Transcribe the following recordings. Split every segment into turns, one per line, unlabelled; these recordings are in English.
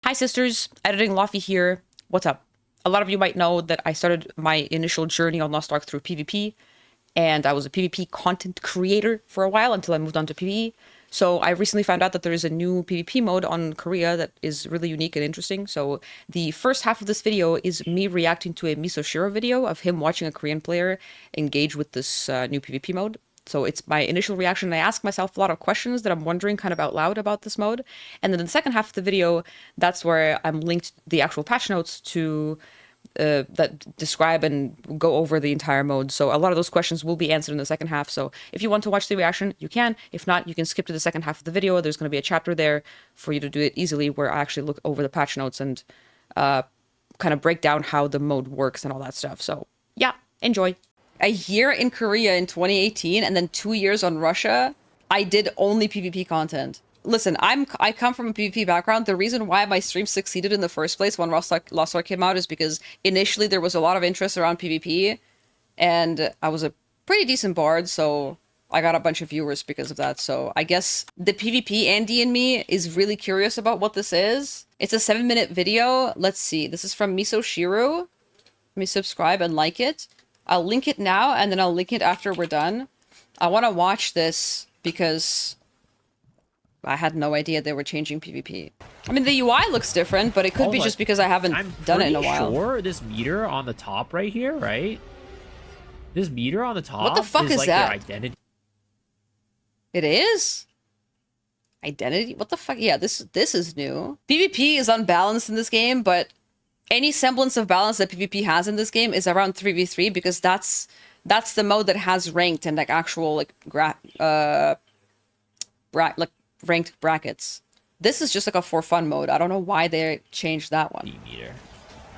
Hi sisters, editing Laufie here. What's up? A lot of you might know that I started my initial journey on Lost Ark through PvP, and I was a PvP content creator for a while until I moved on to PvE. So I recently found out that there is a new PvP mode on Korea that is really unique and interesting. So the first half of this video is me reacting to a Misoshiro video of him watching a Korean player engage with this new PvP mode. So it's my initial reaction, and I ask myself a lot of questions that I'm wondering kind of out loud about this mode. And then in the second half of the video, that's where I'm linked the actual patch notes to that describe and go over the entire mode. So a lot of those questions will be answered in the second half. So if you want to watch the reaction, you can. If not, you can skip to the second half of the video. There's going to be a chapter there for you to do it easily where I actually look over the patch notes and kind of break down how the mode works and all that stuff. So yeah, enjoy. A year in Korea in 2018 and then 2 years on Russia, I did only PvP content. Listen, I come from a PvP background. The reason why my stream succeeded in the first place when Lost Ark came out is because initially there was a lot of interest around PvP, and I was a pretty decent bard, so I got a bunch of viewers because of that. So I guess the PvP Andy in me is really curious about what this is. It's a 7-minute video. Let's see. This is from Misoshiro. Let me subscribe and like it. I'll link it now, and then I'll link it after we're done. I want to watch this because I had no idea they were changing PvP. I mean, the UI looks different, but it could be just because I haven't done it in a while.
I'm pretty sure this meter on the top right here, right? This meter on the top
what the fuck is
like
that?
Your identity.
It is? Identity? What the fuck? Yeah, this is new. PvP is unbalanced in this game, but any semblance of balance that PvP has in this game is around 3v3 because that's the mode that has ranked and like actual like ranked brackets. This is just like a for fun mode. I don't know why they changed that one.
Meter.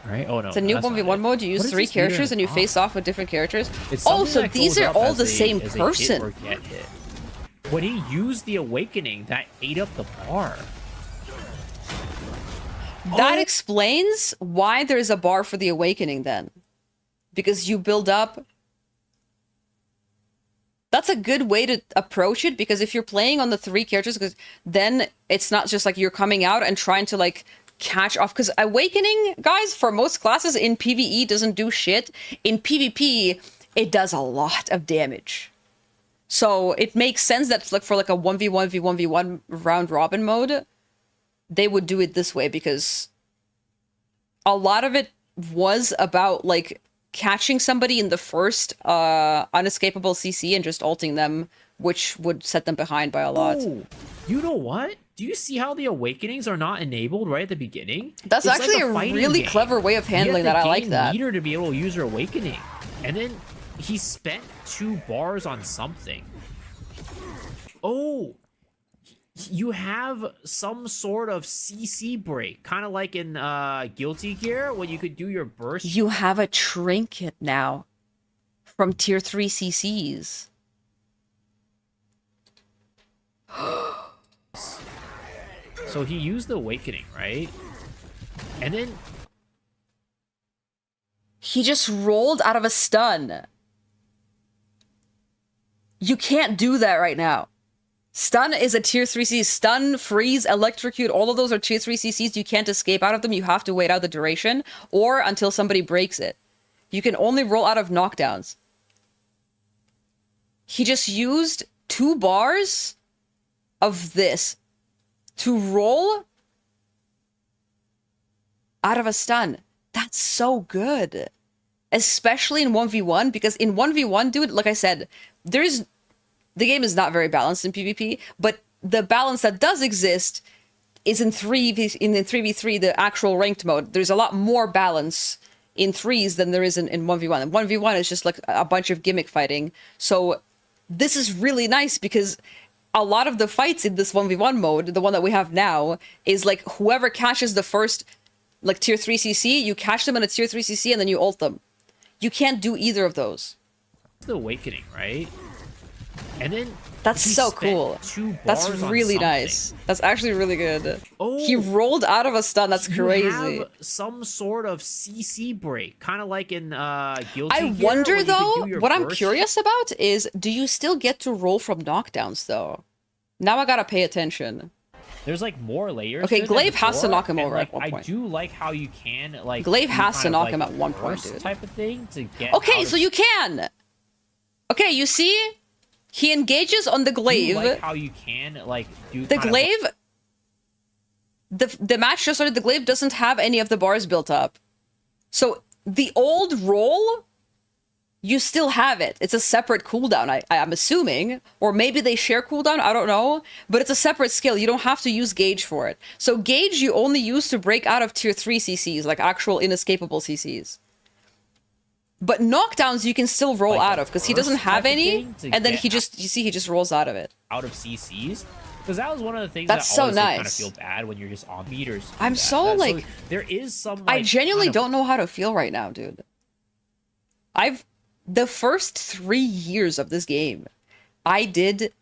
Right? Oh no.
It's a new 1v1 mode. You use 3 characters and you face off with different characters. Oh, so these are all the same person.
When he used the awakening, that ate up the bar.
That explains why there's a bar for the awakening then. Because you build up. That's a good way to approach it, because if you're playing on the 3 characters, because then it's not just like you're coming out and trying to like catch off. Because awakening, guys, for most classes in PvE doesn't do shit. In PvP, it does a lot of damage. So it makes sense that like for like a 1v1 v1v1 round robin mode, they would do it this way, because a lot of it was about like catching somebody in the first unescapable CC and just ulting them, which would set them behind by a lot.
Ooh, you know what? Do you see how the awakenings are not enabled right at the beginning?
That's actually like a really clever way of handling that. I like that.
Meter to be able to use your awakening, and then he spent 2 bars on something. Oh. You have some sort of CC break, kind of like in Guilty Gear, when you could do your burst.
You have a trinket now from tier 3 CCs.
So he used the awakening, right? And then
he just rolled out of a stun. You can't do that right now. Stun is a tier 3 CC. Stun, freeze, electrocute, all of those are tier 3 CCs. You can't escape out of them. You have to wait out the duration or until somebody breaks it. You can only roll out of knockdowns. He just used 2 bars of this to roll out of a stun. That's so good. Especially in 1v1, because in 1v1, dude, like I said, the game is not very balanced in PvP, but the balance that does exist is in 3v3, the actual ranked mode. There's a lot more balance in 3s than there is in 1v1. And 1v1 is just like a bunch of gimmick fighting. So this is really nice because a lot of the fights in this 1v1 mode, the one that we have now, is like whoever catches the first like tier 3 CC, you catch them in a tier 3 CC and then you ult them. You can't do either of those.
The awakening, right? And then
that's so cool. That's really nice. That's actually really good. Oh, he rolled out of a stun. That's crazy.
You have some sort of CC break, kind of like in Guilty Gear.
I wonder though. What I'm curious about is, do you still get to roll from knockdowns though? Now I gotta pay attention.
there's like more layers.
Okay,
to it than
Glaive has to
before,
knock him
and
over
like
at one
I
point.
do like how you can like
Glaive
do
has to
kind of,
knock
like,
him
a
at one point,
burst
dude.
type of thing to get.
Okay,
out
so
of...
you can. Okay, you see, he engages on the
I do
Glaive.
like how you can like do
The
kind of,
Glaive. The match just started. The Glaive doesn't have any of the bars built up, so the old roll, you still have it. It's a separate cooldown, I'm assuming. Or maybe they share cooldown, I don't know. But it's a separate skill. You don't have to use Gauge for it. So Gauge you only use to break out of tier 3 CCs, like actual inescapable CCs. But knockdowns you can still roll
like,
out of, because he doesn't
burst
have
type of
any.
thing to
And then
get
he just, you see, he just rolls out of it.
out of CCs. Because that was one of the things
That's
that
so
always kind of
nice.
feel bad when you're just on meters. to do
I'm
that.
so, like-
there is some.
I
Like,
genuinely
kind of
don't know how to feel right now, dude. The first 3 years of this game, I did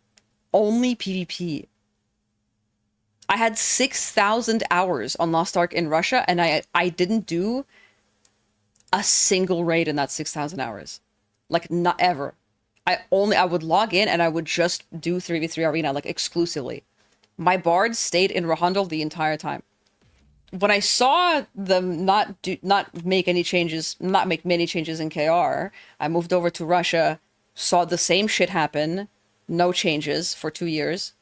only PvP. I had 6,000 hours on Lost Ark in Russia, and I didn't do a single raid in that 6,000 hours. Like, not ever. I would log in and I would just do 3v3 arena, like, exclusively. My bards stayed in Rohandel the entire time. When I saw them not make many changes in KR, I moved over to Russia, saw the same shit happen, no changes for 2 years.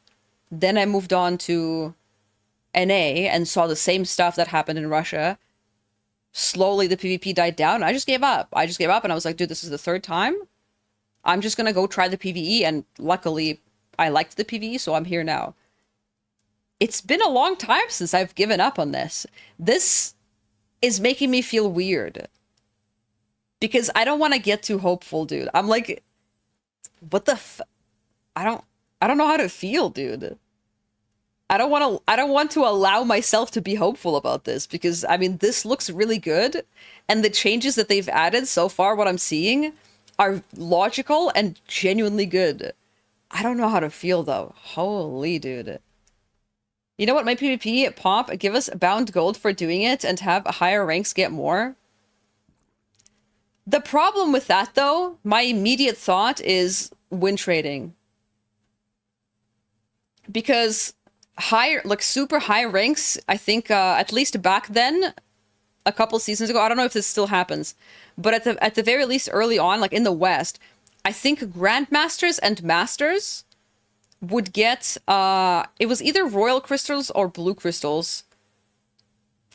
Then I moved on to NA and saw the same stuff that happened in Russia. Slowly the PvP died down. I just gave up. And I was like, dude, this is the third time. I'm just gonna go try the PvE, and luckily I liked the PvE, so I'm here now. It's been a long time since I've given up on this. This is making me feel weird. Because I don't want to get too hopeful, dude. I'm like, what the I don't know how to feel, dude. I don't want to allow myself to be hopeful about this, because I mean, this looks really good, and the changes that they've added so far, what I'm seeing, are logical and genuinely good. I don't know how to feel though. Holy dude. You know what? My PvP pop, give us bound gold for doing it and have higher ranks get more. The problem with that though, my immediate thought is win trading. Because higher, like super high ranks, I think at least back then, a couple seasons ago, I don't know if this still happens, but at the very least early on, like in the West, I think Grandmasters and Masters would get, it was either Royal Crystals or Blue Crystals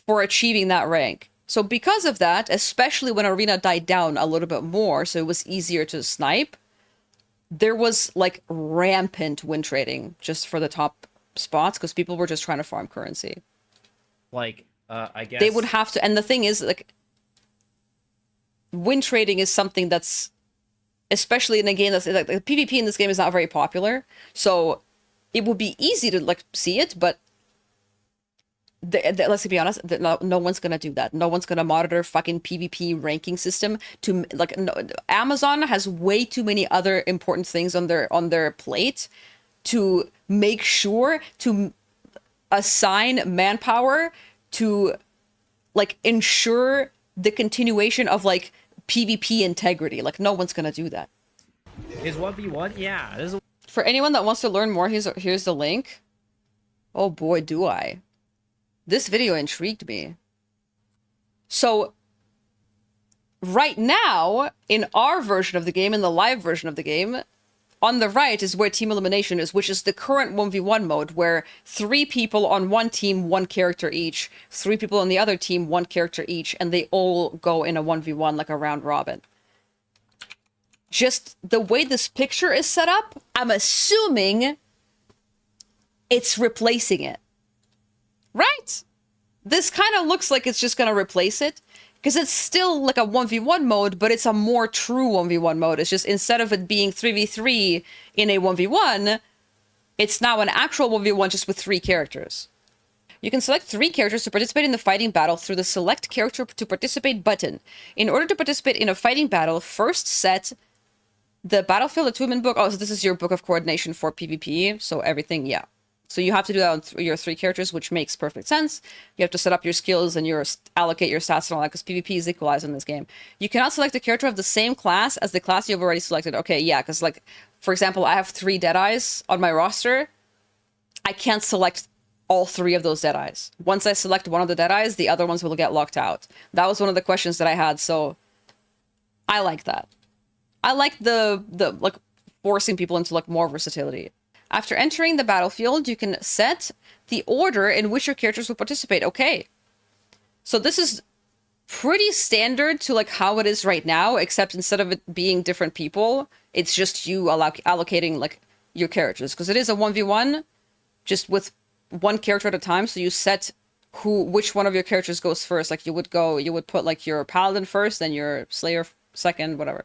for achieving that rank. So because of that, especially when Arena died down a little bit more, so it was easier to snipe, there was like rampant win trading just for the top spots, because people were just trying to farm currency.
like I guess
They would have to, and the thing is, like, win trading is something that's, especially in a game that's like the PvP in this game is not very popular, so it would be easy to like see it, but let's be honest, no one's gonna do that. No one's gonna monitor fucking PvP ranking system to like. No, Amazon has way too many other important things on their plate to make sure to assign manpower to like ensure the continuation of like PvP integrity. Like, no one's gonna do that.
is 1v1. Yeah, this is
For anyone that wants to learn more, here's the link. Oh boy, do I. This video intrigued me. So, right now, in our version of the game, in the live version of the game, on the right is where team elimination is, which is the current 1v1 mode, where 3 people on one team, 1 character each, 3 people on the other team, 1 character each, and they all go in a 1v1 like a round robin. Just the way this picture is set up, I'm assuming it's replacing it. Right? This kind of looks like it's just going to replace it, because it's still like a 1v1 mode, but it's a more true 1v1 mode. It's just, instead of it being 3v3 in a 1v1, it's now an actual 1v1 just with 3 characters. You can select 3 characters to participate in the fighting battle through the Select Character to Participate button. In order to participate in a fighting battle, first set the Battlefield Attunement book. Oh, so this is your book of coordination for PvP. So everything, yeah. So you have to do that on your 3 characters, which makes perfect sense. You have to set up your skills and allocate your stats and all that, because PvP is equalized in this game. You cannot select a character of the same class as the class you've already selected. Okay, yeah, because like, for example, I have 3 Deadeyes on my roster. I can't select all three of those Deadeyes. Once I select one of the Deadeyes, the other ones will get locked out. That was one of the questions that I had, so I like that. I like the like forcing people into like more versatility. After entering the battlefield, you can set the order in which your characters will participate. Okay. So this is pretty standard to like how it is right now, except instead of it being different people, it's just you allocating like your characters, because it is a 1v1 just with one character at a time. So you set which one of your characters goes first. Like you would put like your paladin first, then your slayer second, whatever.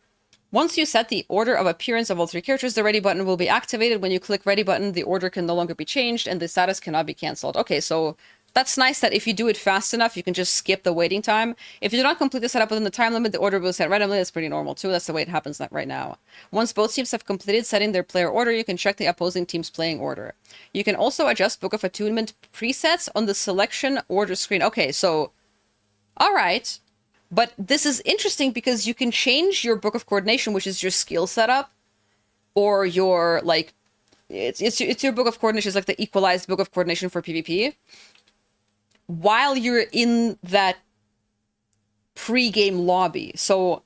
Once you set the order of appearance of all three characters, the ready button will be activated. When you click ready button, the order can no longer be changed and the status cannot be canceled. Okay, so that's nice that if you do it fast enough, you can just skip the waiting time. If you do not complete the setup within the time limit, the order will be set randomly. That's pretty normal too. That's the way it happens right now. Once both teams have completed setting their player order, you can check the opposing team's playing order. You can also adjust Book of Attunement presets on the selection order screen. Okay, so, all right. But this is interesting because you can change your Book of Coordination, which is your skill setup, or your, like, it's your Book of Coordination, it's like the equalized Book of Coordination for PvP, while you're in that pre-game lobby. So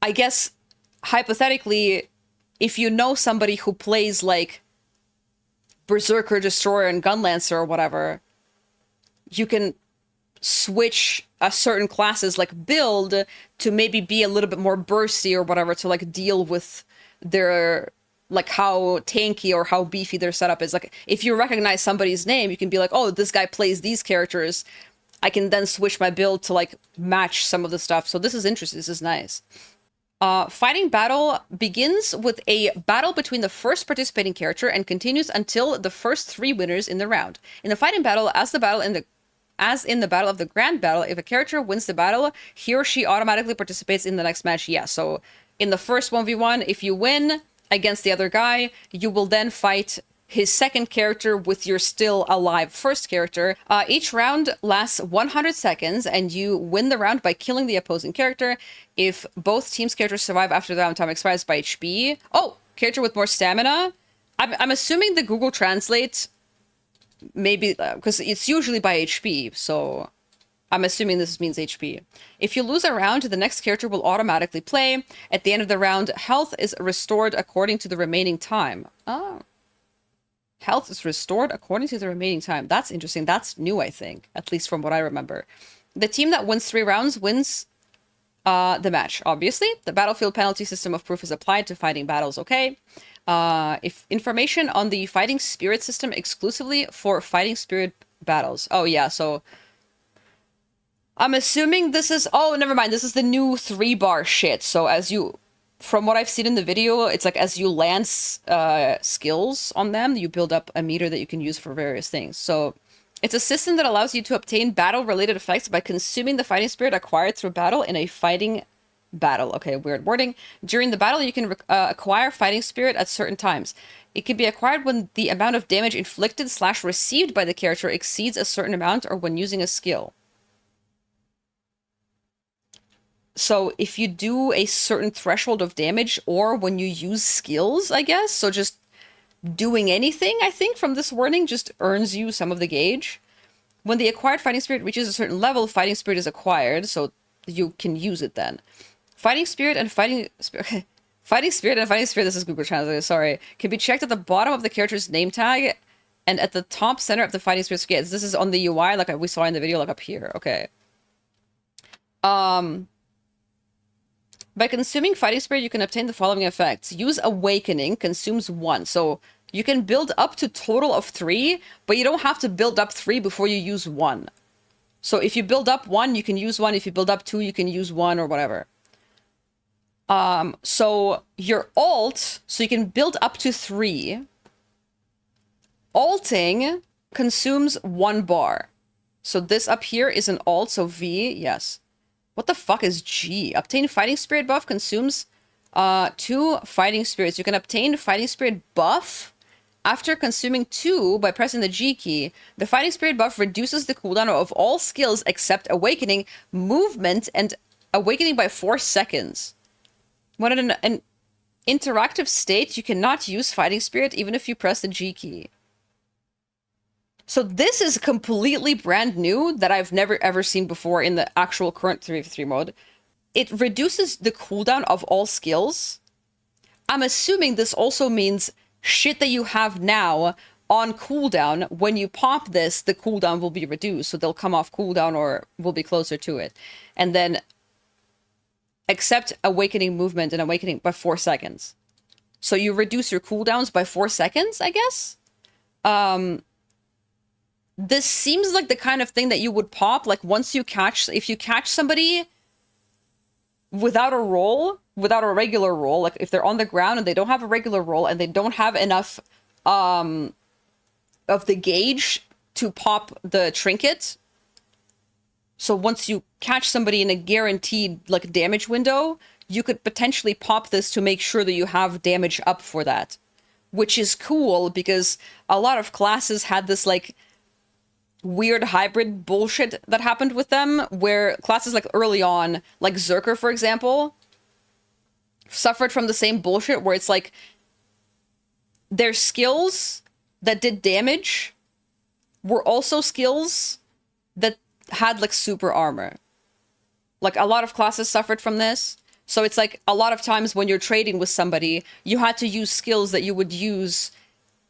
I guess, hypothetically, if you know somebody who plays, like, Berserker, Destroyer, and Gunlancer or whatever, you can switch a certain class's like build to maybe be a little bit more bursty or whatever to like deal with their like how tanky or how beefy their setup is. Like if you recognize somebody's name, you can be like, oh, this guy plays these characters. I can then switch my build to like match some of the stuff. So this is interesting. This is nice. Fighting battle begins with a battle between the first participating character and continues until the first three winners in the round. In the fighting battle, as in the battle of the grand battle, if a character wins the battle, he or she automatically participates in the next match. Yeah, so in the first 1v1, if you win against the other guy, you will then fight his second character with your still alive first character. Each round lasts 100 seconds, and you win the round by killing the opposing character. If both teams' characters survive after the round time expires by HP... Oh, character with more stamina? I'm assuming the Google Translate... maybe because it's usually by HP, so I'm assuming this means HP. If you lose a round, the next character will automatically play. At the end of the round, health is restored according to the remaining time. Oh. Health is restored according to the remaining time. That's interesting. That's new, I think, at least from what I remember. The team that wins 3 rounds wins the match, obviously. The battlefield penalty system of proof is applied to fighting battles, okay? If information on the fighting spirit system exclusively for fighting spirit battles. Oh yeah, so I'm assuming this is, oh, never mind. This is the new 3-bar shit. So as you, from what I've seen in the video, it's like as you land skills on them, you build up a meter that you can use for various things. So it's a system that allows you to obtain battle-related effects by consuming the fighting spirit acquired through battle in a fighting battle. Okay, weird wording. During the battle, you can acquire fighting spirit at certain times. It can be acquired when the amount of damage inflicted / received by the character exceeds a certain amount or when using a skill. So if you do a certain threshold of damage or when you use skills, I guess, so just doing anything, I think, from this wording just earns you some of the gauge. When the acquired fighting spirit reaches a certain level, fighting spirit is acquired, so you can use it then. Fighting spirit and fighting spirit, this is Google Translate, sorry, can be checked at the bottom of the character's name tag and at the top center of the fighting spirit scale. This is on the UI, like we saw in the video, like up here. Okay. By consuming fighting spirit, you can obtain the following effects. Use awakening, consumes 1. So you can build up to total of 3, but you don't have to build up 3 before you use 1. So if you build up 1, you can use 1. If you build up 2, you can use 1 or whatever. So your alt, so you can build up to 3. Alting consumes 1 bar. So this up here is an alt, so V, yes. What the fuck is G? Obtain fighting spirit buff consumes 2 fighting spirits. You can obtain fighting spirit buff after consuming 2 by pressing the G key. The fighting spirit buff reduces the cooldown of all skills except awakening, movement, and awakening by 4 seconds. When in an interactive state, you cannot use fighting spirit even if you press the G key. So this is completely brand new that I've never ever seen before in the actual current 3v3 mode. It reduces the cooldown of all skills. I'm assuming this also means shit that you have now on cooldown, when you pop this, the cooldown will be reduced, so they'll come off cooldown or will be closer to it. And then accept awakening movement and awakening by 4 seconds. So you reduce your cooldowns by 4 seconds, I guess? This seems like the kind of thing that you would pop, like once you catch, if you catch somebody without a roll, without a regular roll, like if they're on the ground and they don't have a regular roll and they don't have enough of the gauge to pop the trinket. So once you catch somebody in a guaranteed like damage window, you could potentially pop this to make sure that you have damage up for that, which is cool because a lot of classes had this like weird hybrid bullshit that happened with them, where classes like early on, like Zerker, for example, suffered from the same bullshit where it's like their skills that did damage were also skills that had like super armor. Like a lot of classes suffered from this. So it's like a lot of times when you're trading with somebody, you had to use skills that you would use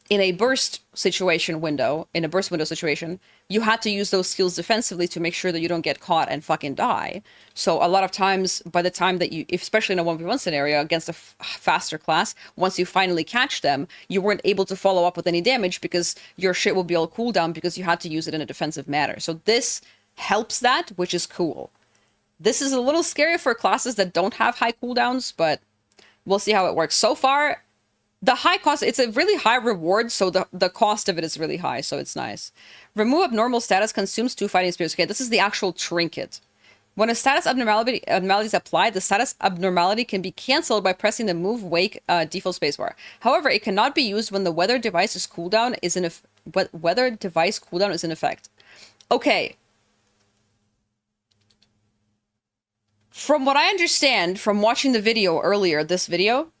in a burst situation window, in a burst window situation. You had to use those skills defensively to make sure that you don't get caught and fucking die. So a lot of times, by the time that you, especially in a 1v1 scenario against a faster class, once you finally catch them, you weren't able to follow up with any damage because your shit will be all cooldown because you had to use it in a defensive manner. So this helps that, which is cool. This is a little scary for classes that don't have high cooldowns, but we'll see how it works. So far, the high cost, it's a really high reward, so the cost of it is really high, so it's nice. Remove abnormal status, consumes 2 fighting spirits. Okay, this is the actual trinket. When a status abnormality is applied, the status abnormality can be cancelled by pressing the move wake default spacebar. However, it cannot be used when the weather device's cooldown is in weather device cooldown is in effect. Okay. From what I understand from watching the video earlier, this video,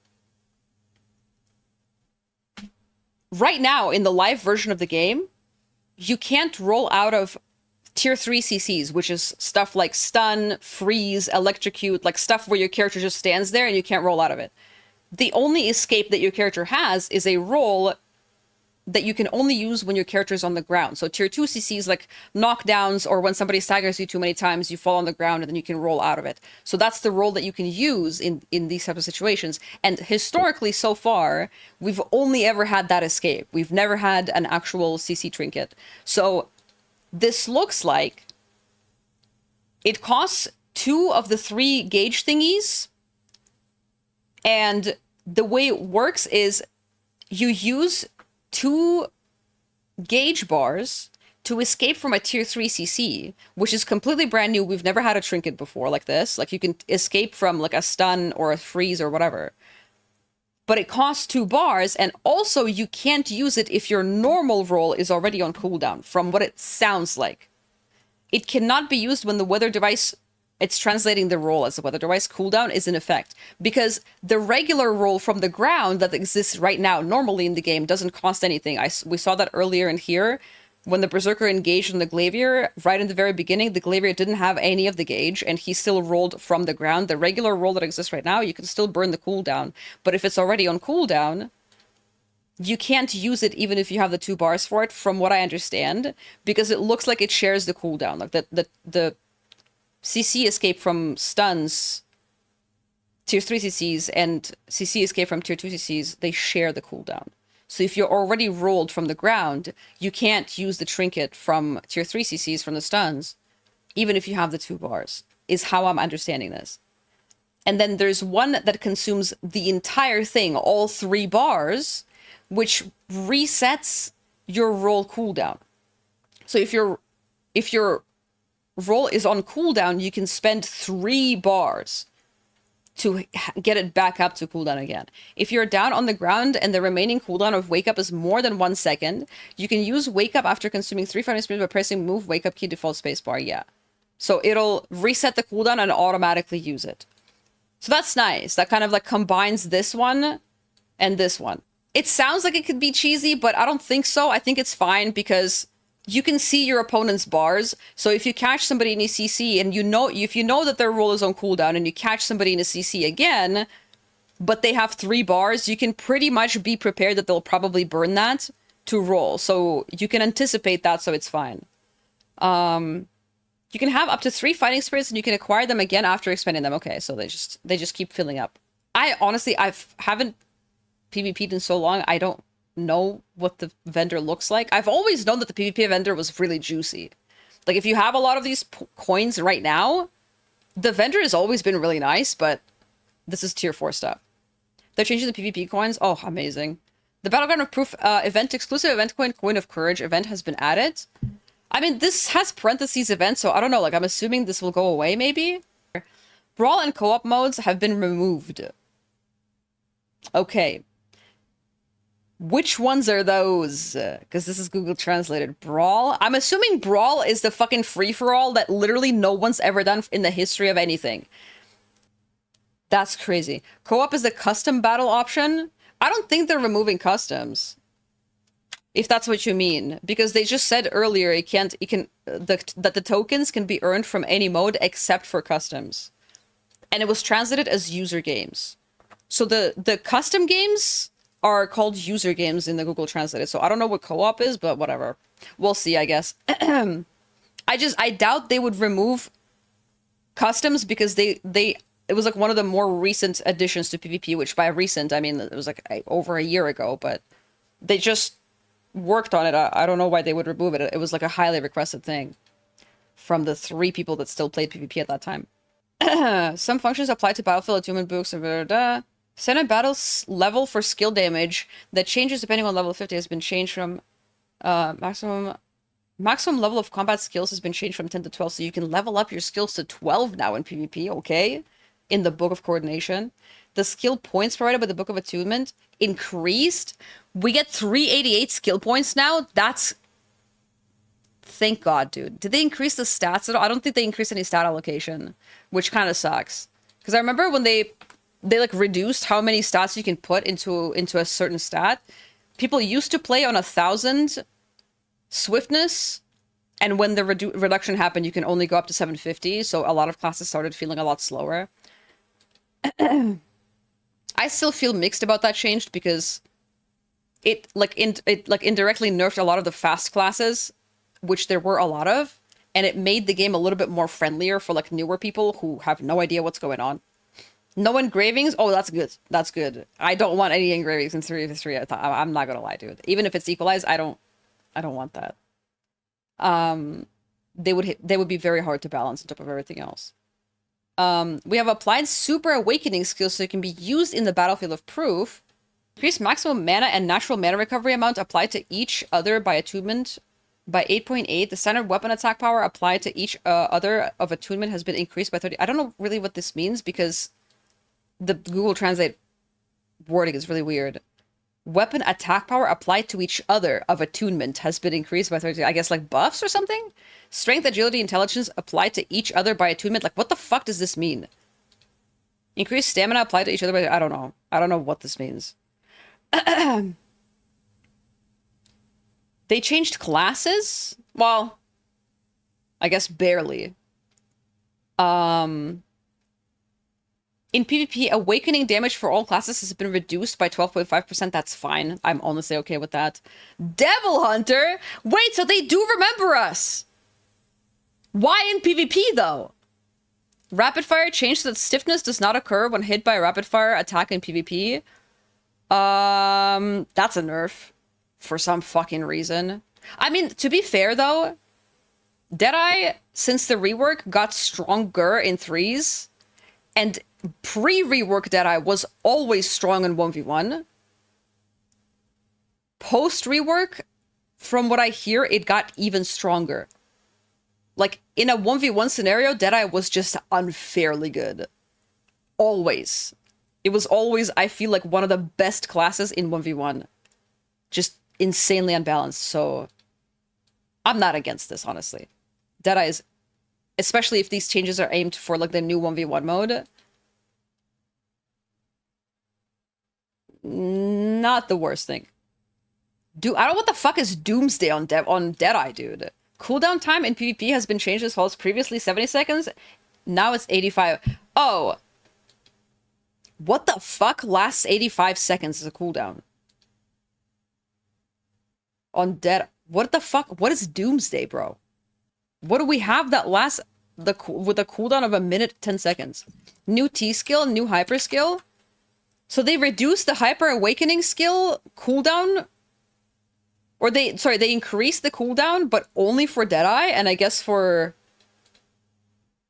right now in the live version of the game, you can't roll out of tier 3 CCs, which is stuff like stun, freeze, electrocute, like stuff where your character just stands there and you can't roll out of it. The only escape that your character has is a roll that you can only use when your character is on the ground. So tier 2 CCs like knockdowns, or when somebody staggers you too many times, you fall on the ground and then you can roll out of it. So that's the roll that you can use in these types of situations. And historically, so far, we've only ever had that escape. We've never had an actual CC trinket. So this looks like it costs 2 of the 3 gauge thingies. And the way it works is you use 2 gauge bars to escape from a tier 3 CC, which is completely brand new. We've never had a trinket before like this. Like you can escape from like a stun or a freeze or whatever. But it costs 2 bars, and also you can't use it if your normal roll is already on cooldown, from what it sounds like. It cannot be used when the weather device, it's translating the roll as the weather device cooldown is in effect, because the regular roll from the ground that exists right now normally in the game doesn't cost anything. We saw that earlier in here when the Berserker engaged in the Glavier. Right in the very beginning, the Glavier didn't have any of the gauge and he still rolled from the ground. The regular roll that exists right now, you can still burn the cooldown, but if it's already on cooldown, you can't use it even if you have the 2 bars for it, from what I understand, because it looks like it shares the cooldown. Like the CC escape from stuns, tier 3 CCs, and CC escape from tier 2 CCs, they share the cooldown. So if you're already rolled from the ground, you can't use the trinket from tier 3 CCs from the stuns, even if you have the 2 bars, is how I'm understanding this. And then there's one that consumes the entire thing, all 3 bars, which resets your roll cooldown. So if your roll is on cooldown, you can spend 3 bars to get it back up to cooldown again. If you're down on the ground and the remaining cooldown of wake up is more than 1 second, you can use wake up after consuming 3 fighting spirits by pressing move wake up key default spacebar. Yeah. So it'll reset the cooldown and automatically use it. So that's nice. That kind of like combines this one and this one. It sounds like it could be cheesy, but I don't think so. I think it's fine because you can see your opponent's bars. So if you catch somebody in a CC and if you know that their roll is on cooldown and you catch somebody in a CC again, but they have 3 bars, you can pretty much be prepared that they'll probably burn that to roll. So you can anticipate that, so it's fine. You can have up to 3 fighting spirits and you can acquire them again after expending them. Okay, so they just keep filling up. I honestly, haven't PvP'd in so long, I don't know what the vendor looks like. I've always known that the PvP vendor was really juicy. Like, if you have a lot of these coins right now, the vendor has always been really nice, but this is tier 4 stuff. They're changing the PvP coins. Oh, amazing. The Battleground of Proof exclusive event coin of Courage event has been added. I mean, this has parentheses event, so I don't know. Like, I'm assuming this will go away, maybe? Brawl and co-op modes have been removed. Okay. Which ones are those? Because this is Google translated. Brawl? I'm assuming Brawl is the fucking free-for-all that literally no one's ever done in the history of anything. That's crazy. Co-op is the custom battle option. I don't think they're removing customs. If that's what you mean. Because they just said earlier that the tokens can be earned from any mode except for customs. And it was translated as user games. So the custom games are called user games in the Google Translated. So I don't know what co-op is, but whatever. We'll see, I guess. I doubt they would remove customs because it was like one of the more recent additions to PvP, which by recent, I mean, it was like over a year ago, but they just worked on it. I don't know why they would remove it. It was like a highly requested thing from the 3 people that still played PvP at that time. Some functions apply to battlefield attunement books and blah, blah, blah. Set a battle level for skill damage that changes depending on level 50 has been changed from maximum level of combat skills has been changed from 10 to 12, so you can level up your skills to 12 now in PvP, okay? In the Book of Coordination. The skill points provided by the Book of Attunement increased. We get 388 skill points now. That's... Thank God, dude. Did they increase the stats at all? I don't think they increased any stat allocation, which kind of sucks. Because I remember when they like reduced how many stats you can put into a certain stat. People used to play on 1,000 swiftness, and when the reduction happened, you can only go up to 750. So a lot of classes started feeling a lot slower. I still feel mixed about that change because it indirectly nerfed a lot of the fast classes, which there were a lot of, and it made the game a little bit more friendlier for like newer people who have no idea what's going on. No engravings? Oh, that's good. That's good. I don't want any engravings in 3v3. I'm not gonna lie, dude. Even if it's equalized, I don't want that. They would be very hard to balance on top of everything else. We have applied Super Awakening skills so it can be used in the Battlefield of Proof. Increase maximum mana and natural mana recovery amount applied to each other by attunement by 8.8. The standard weapon attack power applied to each other of attunement has been increased by 30. I don't know really what this means because the Google Translate wording is really weird. Weapon attack power applied to each other of attunement has been increased by 30. I guess like buffs or something? Strength, agility, intelligence applied to each other by attunement. Like, what the fuck does this mean? Increased stamina applied to each other by... I don't know. I don't know what this means. They changed classes? Well, I guess barely. In PvP, awakening damage for all classes has been reduced by 12.5%. That's fine. I'm honestly okay with that. Devil Hunter? Wait, so they do remember us! Why in PvP, though? Rapid fire changed so that stiffness does not occur when hit by a rapid fire attack in PvP. That's a nerf. For some fucking reason. I mean, to be fair, though, Deadeye, since the rework, got stronger in 3s. And pre-rework Deadeye was always strong in 1v1. Post-rework, from what I hear, it got even stronger. Like, in a 1v1 scenario, Deadeye was just unfairly good. Always. It was always, I feel like, one of the best classes in 1v1. Just insanely unbalanced, so... I'm not against this, honestly. Deadeye is... Especially if these changes are aimed for, like, the new 1v1 mode. Not the worst thing. I don't know what the fuck is Doomsday on Deadeye, dude. Cooldown time in PvP has been changed as well. It's previously 70 seconds. Now it's 85. Oh, what the fuck lasts 85 seconds as a cooldown? On Dead. What the fuck? What is Doomsday, bro? What do we have that lasts with a cooldown of a minute 10 seconds? New T skill, new hyper skill. So they reduced the hyper awakening skill cooldown, or they increased the cooldown, but only for Deadeye, and I guess for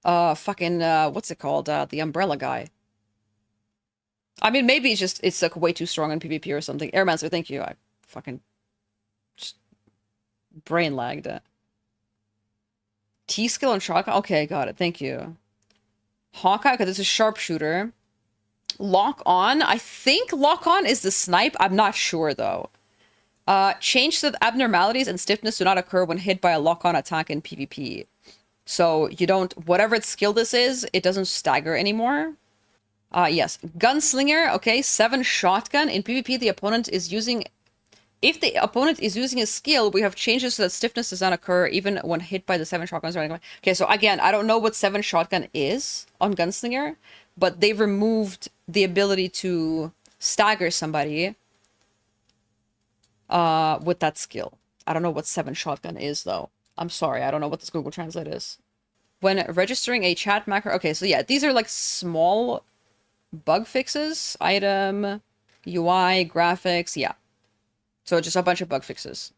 fucking what's it called? The umbrella guy. I mean, maybe it's like way too strong in PvP or something. Airmancer, thank you. I fucking just brain lagged. T skill and shotgun. Okay, got it. Thank you. Hawkeye, because it's a sharpshooter. Lock on. I think lock on is the snipe. I'm not sure though. Change so that abnormalities and stiffness do not occur when hit by a lock on attack in PvP. So you don't, whatever its skill this is, it doesn't stagger anymore. Yes. Gunslinger, okay, 7 shotgun. In PvP, the opponent is using... If the opponent is using a skill, we have changes so that stiffness does not occur even when hit by the 7 shotguns or anything. Okay, so again, I don't know what 7 shotgun is on Gunslinger, but they removed the ability to stagger somebody with that skill. I don't know what 7 shotgun is, though. I'm sorry, I don't know what this Google Translate is. When registering a chat macro... Okay, so yeah, these are like small bug fixes. Item, UI, graphics, yeah. So just a bunch of bug fixes.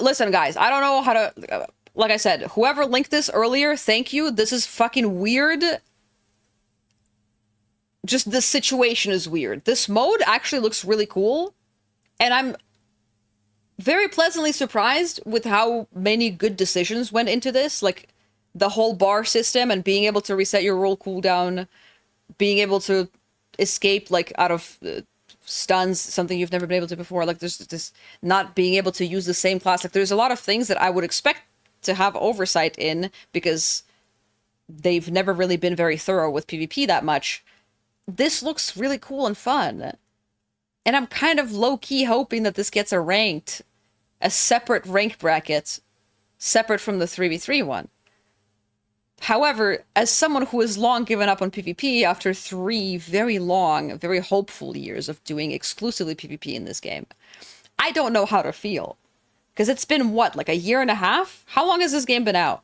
Listen, guys, I don't know how to... like I said, whoever linked this earlier, thank you. This is fucking weird. Just the situation is weird. This mode actually looks really cool. And I'm very pleasantly surprised with how many good decisions went into this. Like, the whole bar system and being able to reset your roll cooldown. Being able to escape, like, out of... stuns, something you've never been able to before. Like, there's this not being able to use the same class. Like, there's a lot of things that I would expect to have oversight in because they've never really been very thorough with PvP that much. This looks really cool and fun. And I'm kind of low-key hoping that this gets a separate rank bracket, separate from the 3v3 one. However, as someone who has long given up on PvP after 3 very long, very hopeful years of doing exclusively PvP in this game, I don't know how to feel. Because it's been, what, like a year and a half? How long has this game been out?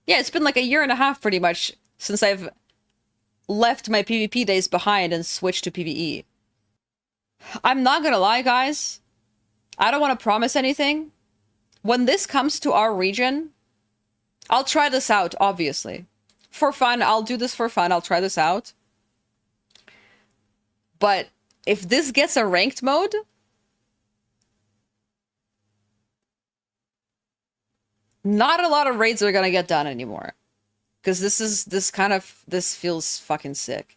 Yeah, it's been like a year and a half pretty much since I've left my PvP days behind and switched to PvE. I'm not gonna lie, guys. I don't want to promise anything. When this comes to our region... I'll try this out, obviously. For fun, I'll do this for fun. I'll try this out. But if this gets a ranked mode, not a lot of raids are gonna get done anymore. Because this feels fucking sick.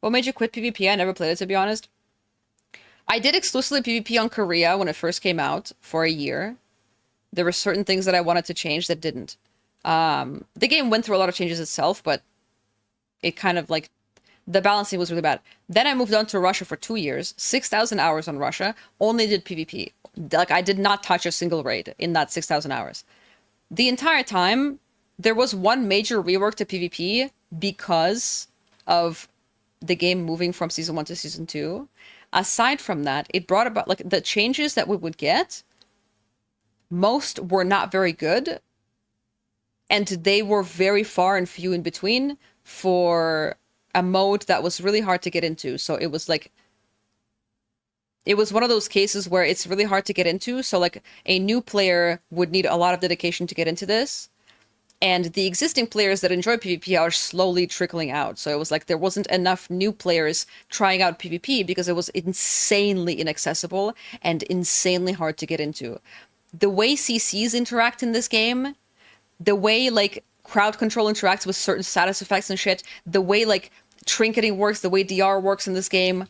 What made you quit PvP? I never played it, to be honest. I did exclusively PvP on Korea when it first came out for a year. There were certain things that I wanted to change that didn't. The game went through a lot of changes itself, but it kind of like the balancing was really bad. Then I moved on to Russia for 2 years, 6,000 hours on Russia, only did PvP. Like, I did not touch a single raid in that 6,000 hours. The entire time, there was one major rework to PvP because of the game moving from season 1 to season 2. Aside from that, it brought about, like, the changes that we would get, most were not very good. And they were very far and few in between for a mode that was really hard to get into. So it was like... It was one of those cases where it's really hard to get into. So like a new player would need a lot of dedication to get into this. And the existing players that enjoy PvP are slowly trickling out. So it was like there wasn't enough new players trying out PvP because it was insanely inaccessible and insanely hard to get into. The way CCs interact in this game... The way, like, crowd control interacts with certain status effects and shit, the way, like, trinketing works, the way DR works in this game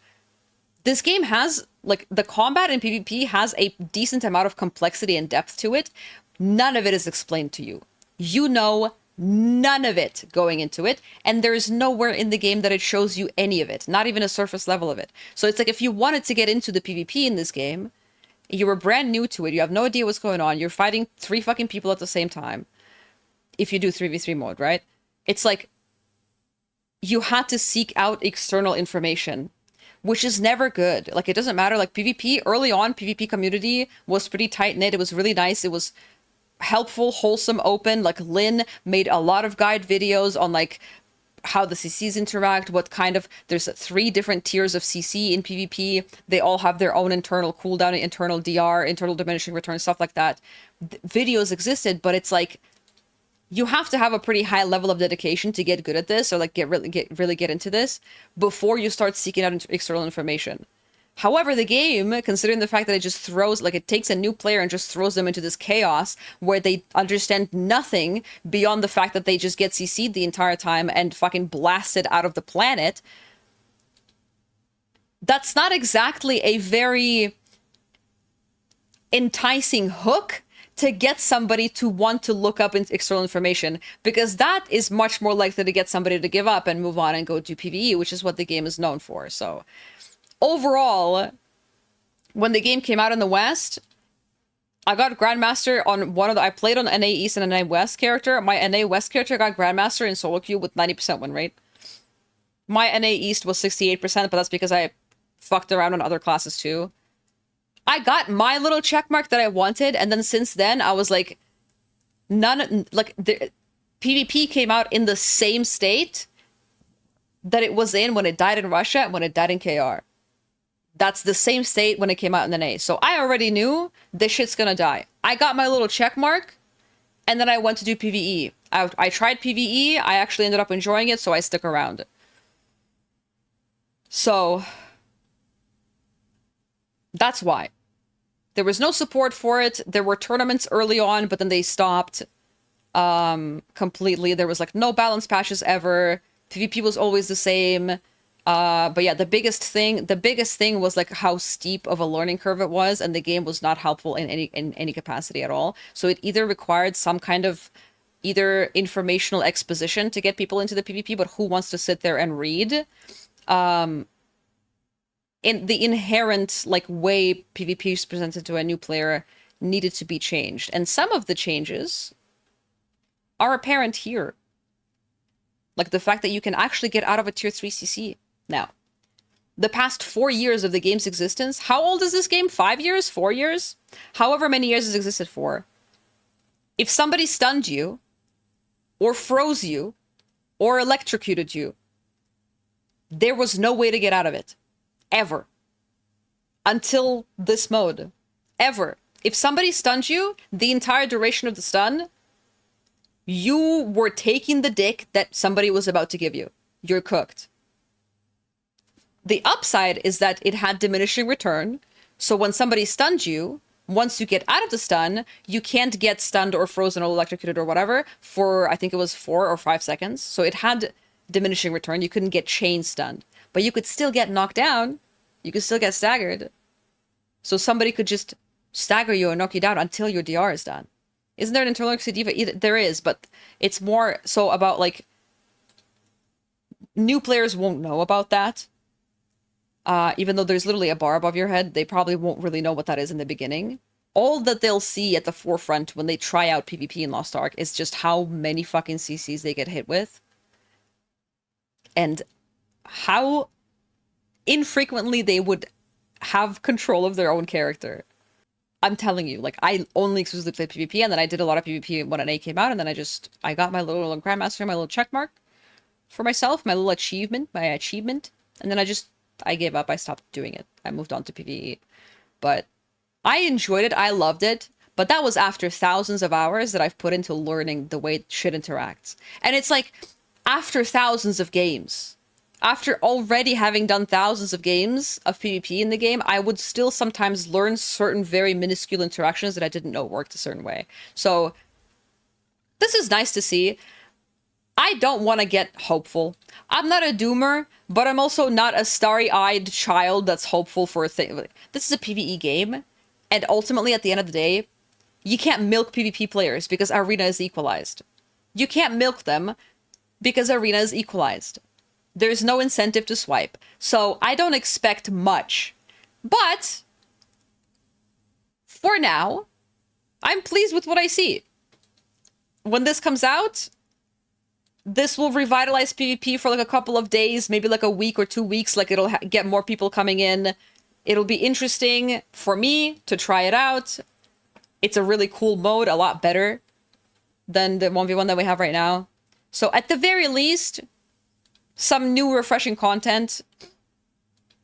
has, like, the combat in PvP has a decent amount of complexity and depth to it. None of it is explained to you. You know None of it going into it. And there's nowhere in the game that it shows you any of it, not even a surface level of it. So it's like if you wanted to get into the PvP in this game, you were brand new to it, you have no idea what's going on, you're fighting 3 fucking people at the same time. If you do 3v3 mode, right? It's like you had to seek out external information, which is never good. Like, it doesn't matter. Like, PvP, early on, PvP community was pretty tight-knit. It was really nice. It was helpful, wholesome, open. Like, Lynn made a lot of guide videos on, like, how the CCs interact, what kind of... There's 3 different tiers of CC in PvP. They all have their own internal cooldown, internal DR, internal diminishing return, stuff like that. Videos existed, but it's like... You have to have a pretty high level of dedication to get good at this, or like really get into this before you start seeking out external information. However, the game, considering the fact that it just throws, like, it takes a new player and just throws them into this chaos where they understand nothing beyond the fact that they just get CC'd the entire time and fucking blasted out of the planet. That's not exactly a very enticing hook to get somebody to want to look up external information, because that is much more likely to get somebody to give up and move on and go to PvE, which is what the game is known for. So overall, when the game came out in the West, I got Grandmaster on one of the... I played on NA East and NA West character. My NA West character got Grandmaster in solo queue with 90% win rate. My NA East was 68%, but that's because I fucked around on other classes too. I got my little check mark that I wanted, and then since then, I was like, the PvP came out in the same state that it was in when it died in Russia and when it died in KR. That's the same state when it came out in the NA. So I already knew this shit's gonna die. I got my little check mark, and then I went to do PvE. I tried PvE, I actually ended up enjoying it, so I stuck around. So... that's why. There was no support for it. There were tournaments early on, but then they stopped completely. There was like no balance patches ever. PvP was always the same. But yeah, the biggest thing was like how steep of a learning curve it was, and the game was not helpful in any capacity at all. So it either required some kind of either informational exposition to get people into the PvP, but who wants to sit there and read? In the inherent like way PvP is presented to a new player needed to be changed. And some of the changes are apparent here. Like the fact that you can actually get out of a tier 3 CC now. The past 4 years of the game's existence, how old is this game? 5 years? 4 years? However many years it's existed for. If somebody stunned you, or froze you, or electrocuted you, there was no way to get out of it. Ever. Until this mode. Ever. If somebody stunned you, the entire duration of the stun, you were taking the dick that somebody was about to give you. You're cooked. The upside is that it had diminishing return, so when somebody stunned you, once you get out of the stun, you can't get stunned or frozen or electrocuted or whatever for, I think it was 4 or 5 seconds. So it had diminishing return. You couldn't get chain stunned. But you could still get knocked down. You could still get staggered. So somebody could just stagger you and knock you down until your DR is done. Isn't there an internal diva? There is, but it's more so about, like, new players won't know about that. Even though there's literally a bar above your head, they probably won't really know what that is in the beginning. All that they'll see at the forefront when they try out PvP in Lost Ark is just how many fucking CCs they get hit with. And how infrequently they would have control of their own character. I'm telling you, like, I only exclusively played PvP, and then I did a lot of PvP when NA came out, and then I got my little Grandmaster, my little checkmark for myself, my little achievement, and then I gave up, I stopped doing it. I moved on to PvE. But I enjoyed it, I loved it, but that was after thousands of hours that I've put into learning the way shit interacts. And it's like, after thousands of games, after already having done thousands of games of PvP in the game, I would still sometimes learn certain very minuscule interactions that I didn't know worked a certain way. So this is nice to see. I don't want to get hopeful. I'm not a doomer, but I'm also not a starry-eyed child that's hopeful for a thing. This is a PvE game, and ultimately, at the end of the day, you can't milk PvP players because Arena is equalized. You can't milk them because Arena is equalized. There's no incentive to swipe. So I don't expect much. But for now, I'm pleased with what I see. When this comes out, this will revitalize PvP for like a couple of days, maybe like a week or 2 weeks. Like it'll get more people coming in. It'll be interesting for me to try it out. It's a really cool mode, a lot better than the 1v1 that we have right now. So at the very least, some new refreshing content.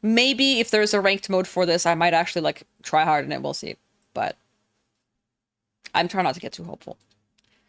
Maybe if there's a ranked mode for this, I might actually like try hard in it. We'll see. But I'm trying not to get too hopeful.